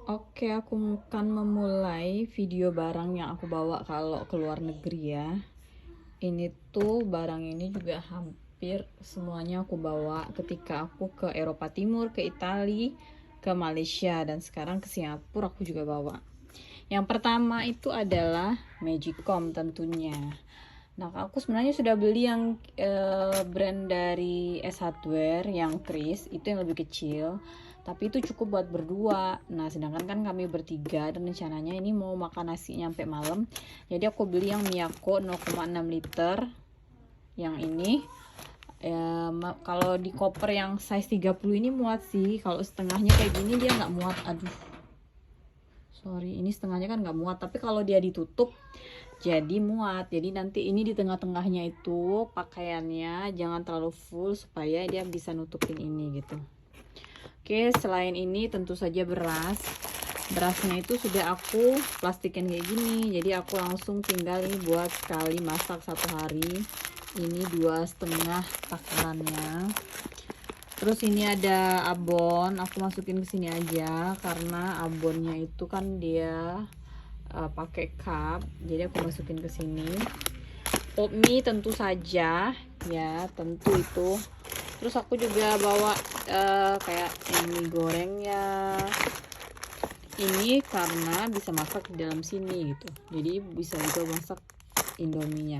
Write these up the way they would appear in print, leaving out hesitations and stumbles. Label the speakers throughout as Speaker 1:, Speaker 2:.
Speaker 1: Oke, aku akan memulai video barang yang aku bawa kalau ke luar negeri ya. Ini tuh barang ini juga hampir semuanya aku bawa ketika aku ke Eropa Timur, ke Italia, ke Malaysia, dan sekarang ke Singapura aku juga bawa. Yang pertama itu adalah Magicom tentunya. Nah, aku sebenarnya sudah beli yang brand dari S Hardware yang Kris, itu yang lebih kecil. Tapi itu cukup buat berdua. Nah, sedangkan kan kami bertiga dan rencananya ini mau makan nasi nyampe malam. Jadi aku beli yang Miyako 0,6 liter. Yang ini kalau di koper yang size 30 ini muat sih. Kalau setengahnya kayak gini dia nggak muat. Aduh. Sorry, ini setengahnya kan nggak muat. Tapi kalau dia ditutup jadi muat. Jadi nanti ini di tengah-tengahnya itu pakaiannya jangan terlalu full supaya dia bisa nutupin ini gitu. Oke, selain ini tentu saja berasnya itu sudah aku plastikin kayak gini, jadi aku langsung tinggal ini buat sekali masak satu hari. Ini 2,5 takarannya. Terus ini ada abon, aku masukin ke sini aja karena abonnya itu kan dia pakai cup, jadi aku masukin ke sini. Pop mie tentu saja ya, tentu itu. Terus aku juga bawa kayak mie gorengnya. Ini karena bisa masak di dalam sini gitu. Jadi bisa juga masak Indominya.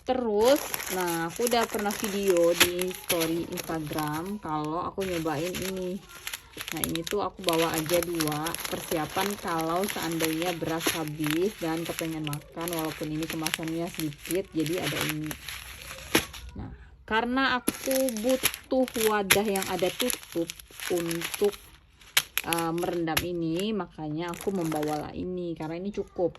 Speaker 1: Terus, nah aku udah pernah video di story Instagram kalau aku nyobain ini. Nah ini tuh aku bawa aja 2 persiapan kalau seandainya beras habis dan kepengen makan, walaupun ini kemasannya sedikit, jadi ada ini. Nah, karena aku butuh wadah yang ada tutup untuk merendam ini, makanya aku membawalah ini karena ini cukup.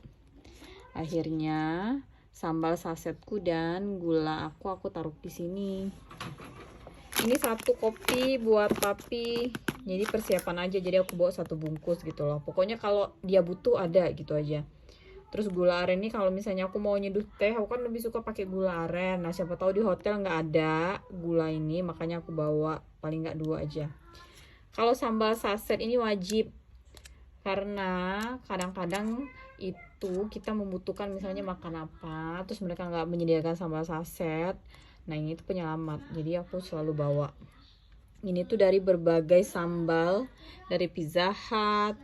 Speaker 1: Akhirnya sambal sasetku dan gula aku taruh di sini. Ini 1 kopi buat papi, jadi persiapan aja, jadi aku bawa 1 bungkus gitu loh. Pokoknya kalau dia butuh ada gitu aja. Terus gula aren ini kalau misalnya aku mau nyeduh teh, aku kan lebih suka pakai gula aren. Nah siapa tahu di hotel nggak ada gula ini, makanya aku bawa paling nggak 2 aja. Kalau sambal saset ini wajib, karena kadang-kadang itu kita membutuhkan misalnya makan apa, terus mereka nggak menyediakan sambal saset. Nah ini tuh penyelamat, jadi aku selalu bawa. Ini tuh dari berbagai sambal, dari Pizza Hut,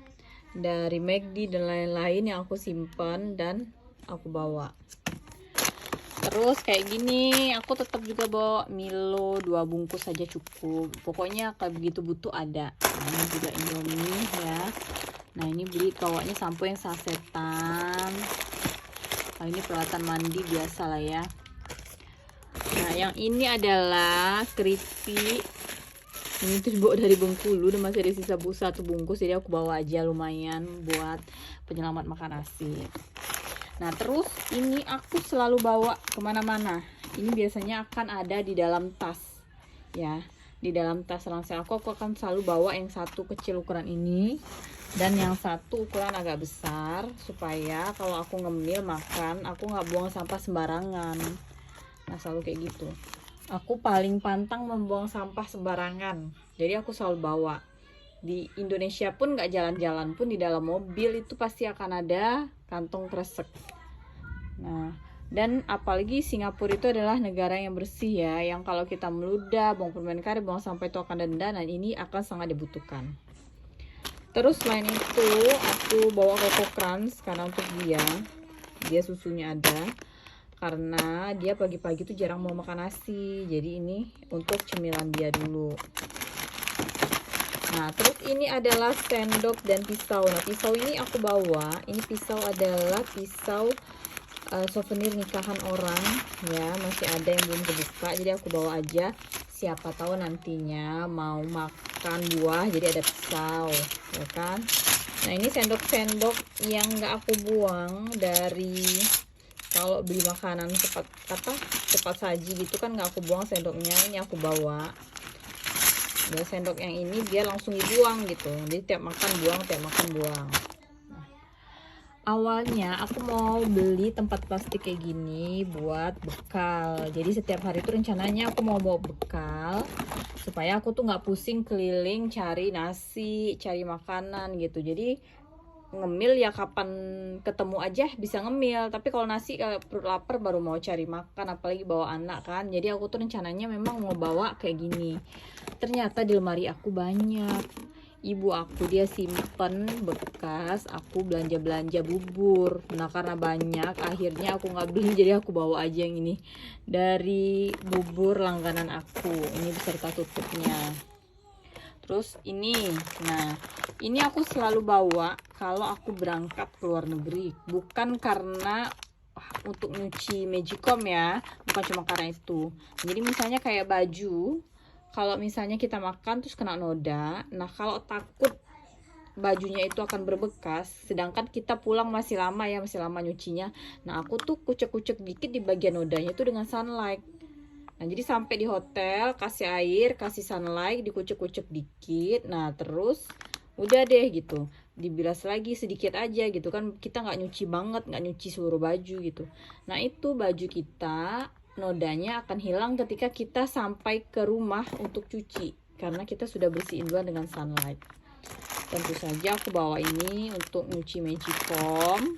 Speaker 1: dari McD dan lain-lain yang aku simpan dan aku bawa. Terus kayak gini, aku tetap juga bawa Milo 2 bungkus saja cukup. Pokoknya kalau begitu butuh ada. Nah, ini juga Indomie ya. Nah ini beli bawanya sampo yang sasetan. Nah ini peralatan mandi biasa lah ya. Nah yang ini adalah keripik. Ini tuh dibawa dari Bengkulu dan masih ada sisa 1 bungkus, jadi aku bawa aja lumayan buat penyelamat makan nasi. Nah terus ini aku selalu bawa kemana-mana. Ini biasanya akan ada di dalam tas ya, di dalam tas ransel aku akan selalu bawa yang 1 kecil ukuran ini dan yang 1 ukuran agak besar, supaya kalau aku ngemil makan aku nggak buang sampah sembarangan. Nah selalu kayak gitu. Aku paling pantang membuang sampah sembarangan, jadi aku selalu bawa. Di Indonesia pun nggak jalan-jalan pun di dalam mobil itu pasti akan ada kantong kresek. Nah dan apalagi Singapura itu adalah negara yang bersih ya, yang kalau kita meludah, buang permen karet, buang sampah itu akan denda, dan ini akan sangat dibutuhkan. Terus selain itu aku bawa Coco Crunch karena untuk dia susunya ada, karena dia pagi-pagi tuh jarang mau makan nasi, jadi ini untuk cemilan dia dulu. Nah terus ini adalah sendok dan pisau. Nah pisau ini aku bawa, ini pisau adalah pisau souvenir nikahan orang ya, masih ada yang belum kebuka, jadi aku bawa aja, siapa tahu nantinya mau makan buah jadi ada pisau ya kan. Nah ini sendok-sendok yang nggak aku buang dari kalau beli makanan cepat saji gitu kan, nggak aku buang sendoknya, ini aku bawa. Ya sendok yang ini dia langsung dibuang gitu, jadi tiap makan buang, tiap makan buang. Awalnya aku mau beli tempat plastik kayak gini buat bekal. Jadi setiap hari itu rencananya aku mau bawa bekal supaya aku tuh nggak pusing keliling cari nasi, cari makanan gitu. Jadi ngemil ya kapan ketemu aja bisa ngemil. Tapi kalau nasi kalau perut lapar baru mau cari makan, apalagi bawa anak kan. Jadi aku tuh rencananya memang mau bawa kayak gini. Ternyata di lemari aku banyak. Ibu aku dia simpen bekas aku belanja-belanja bubur. Nah karena banyak akhirnya aku nggak beli, jadi aku bawa aja yang ini dari bubur langganan aku, ini beserta tutupnya. Terus ini, nah ini aku selalu bawa kalau aku berangkat ke luar negeri, bukan karena untuk nyuci magicom ya, bukan cuma karena itu. Jadi misalnya kayak baju, kalau misalnya kita makan terus kena noda, nah kalau takut bajunya itu akan berbekas, sedangkan kita pulang masih lama ya, masih lama nyucinya, nah aku tuh kucek-kucek dikit di bagian nodanya itu dengan sunlight. Nah jadi sampai di hotel kasih air, kasih sunlight, dikucek-kucek dikit, nah terus udah deh gitu, dibilas lagi sedikit aja gitu kan, kita nggak nyuci banget, nggak nyuci seluruh baju gitu. Nah itu baju kita nodanya akan hilang ketika kita sampai ke rumah untuk cuci, karena kita sudah bersihin duluan dengan sunlight. Tentu saja aku bawa ini untuk nyuci magicom.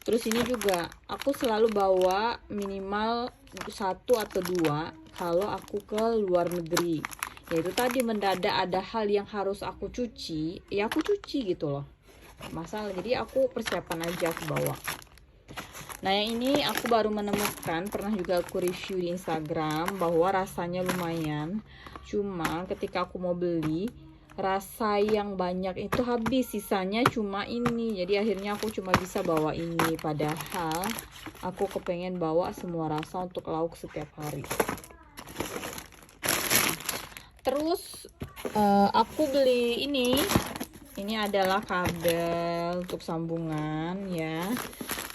Speaker 1: Terus ini juga aku selalu bawa minimal 1 atau 2 kalau aku ke luar negeri. Yaitu tadi mendadak ada hal yang harus aku cuci, ya aku cuci gitu loh. Masalah, jadi aku persiapan aja aku bawa. Nah yang ini aku baru menemukan, pernah juga aku review di Instagram bahwa rasanya lumayan. Cuma ketika aku mau beli, rasa yang banyak itu habis, sisanya cuma ini. Jadi akhirnya aku cuma bisa bawa ini, padahal aku kepengen bawa semua rasa untuk lauk setiap hari. Terus aku beli ini adalah kabel untuk sambungan ya.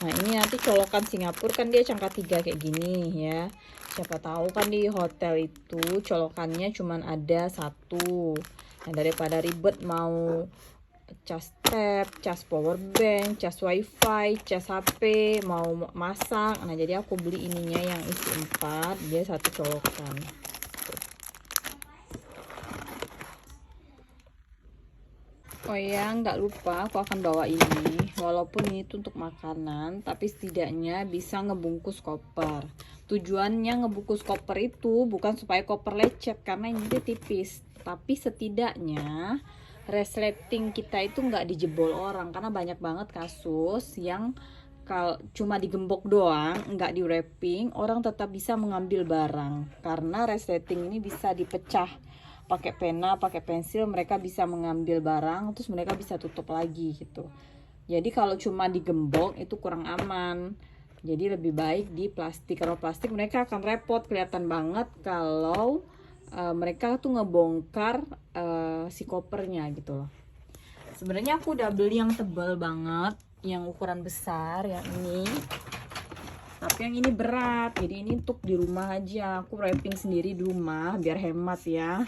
Speaker 1: Nah ini nanti colokan Singapura kan dia cangkak 3 kayak gini ya. Siapa tahu kan di hotel itu colokannya cuman ada 1. Nah daripada ribet mau cas tab, cas power bank, cas wifi, cas HP, mau masak. Nah jadi aku beli ininya yang isi 4, dia 1 colokan. Oh ya, nggak lupa aku akan bawa ini. Walaupun ini tuh untuk makanan, tapi setidaknya bisa ngebungkus koper. Tujuannya ngebungkus koper itu bukan supaya koper lecet, karena ini tipis. Tapi setidaknya resleting kita itu nggak dijebol orang. Karena banyak banget kasus yang kalau cuma digembok doang, nggak di wrapping, orang tetap bisa mengambil barang. Karena resleting ini bisa dipecah. Pakai pena, pakai pensil, mereka bisa mengambil barang, terus mereka bisa tutup lagi gitu. Jadi kalau cuma digembok itu kurang aman. Jadi lebih baik di plastik. Kalau plastik mereka akan repot, kelihatan banget kalau mereka tuh ngebongkar si kopernya gitu loh. Sebenarnya aku udah beli yang tebal banget, yang ukuran besar, yang ini. Tapi yang ini berat, jadi ini untuk di rumah aja. Aku wrapping sendiri di rumah biar hemat ya.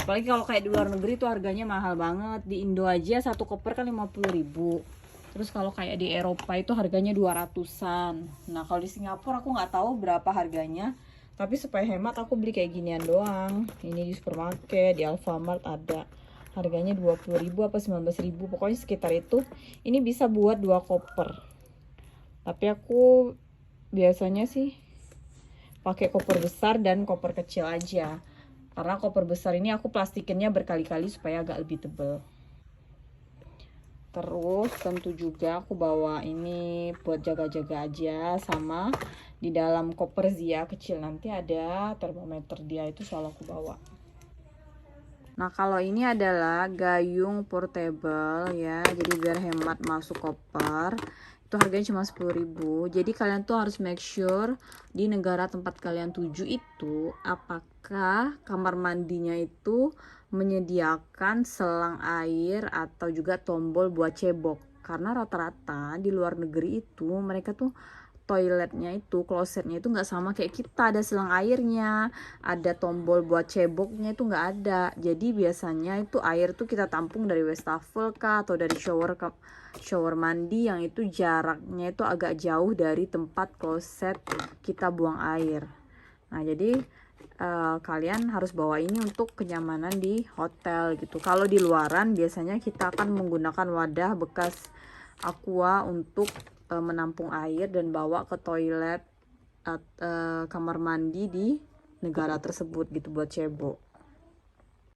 Speaker 1: Apalagi kalau kayak di luar negeri tuh harganya mahal banget. Di Indo aja 1 koper kan 50.000. Terus kalau kayak di Eropa itu harganya 200-an. Nah kalau di Singapura aku nggak tahu berapa harganya, tapi supaya hemat aku beli kayak ginian doang. Ini di supermarket, di Alfamart ada. Harganya 20.000 apa 19.000, pokoknya sekitar itu. Ini bisa buat 2 koper. Tapi aku biasanya sih pakai koper besar dan koper kecil aja. Karena koper besar ini aku plastikinnya berkali-kali supaya agak lebih tebal. Terus tentu juga aku bawa ini buat jaga-jaga aja, sama di dalam koper Zia kecil nanti ada termometer, dia itu selalu aku bawa. Nah kalau ini adalah gayung portable ya, jadi biar hemat masuk koper. Itu harganya cuma 10.000. Jadi kalian tuh harus make sure di negara tempat kalian tuju itu apakah kamar mandinya itu menyediakan selang air atau juga tombol buat cebok. Karena rata-rata di luar negeri itu mereka tuh toiletnya itu, klosetnya itu nggak sama kayak kita, ada selang airnya, ada tombol buat ceboknya, itu nggak ada. Jadi biasanya itu air tuh kita tampung dari wastafel kah atau dari shower mandi yang itu jaraknya itu agak jauh dari tempat kloset kita buang air. Nah jadi kalian harus bawa ini untuk kenyamanan di hotel gitu. Kalau di luaran biasanya kita akan menggunakan wadah bekas aqua untuk menampung air dan bawa ke toilet kamar mandi di negara tersebut gitu buat cebok.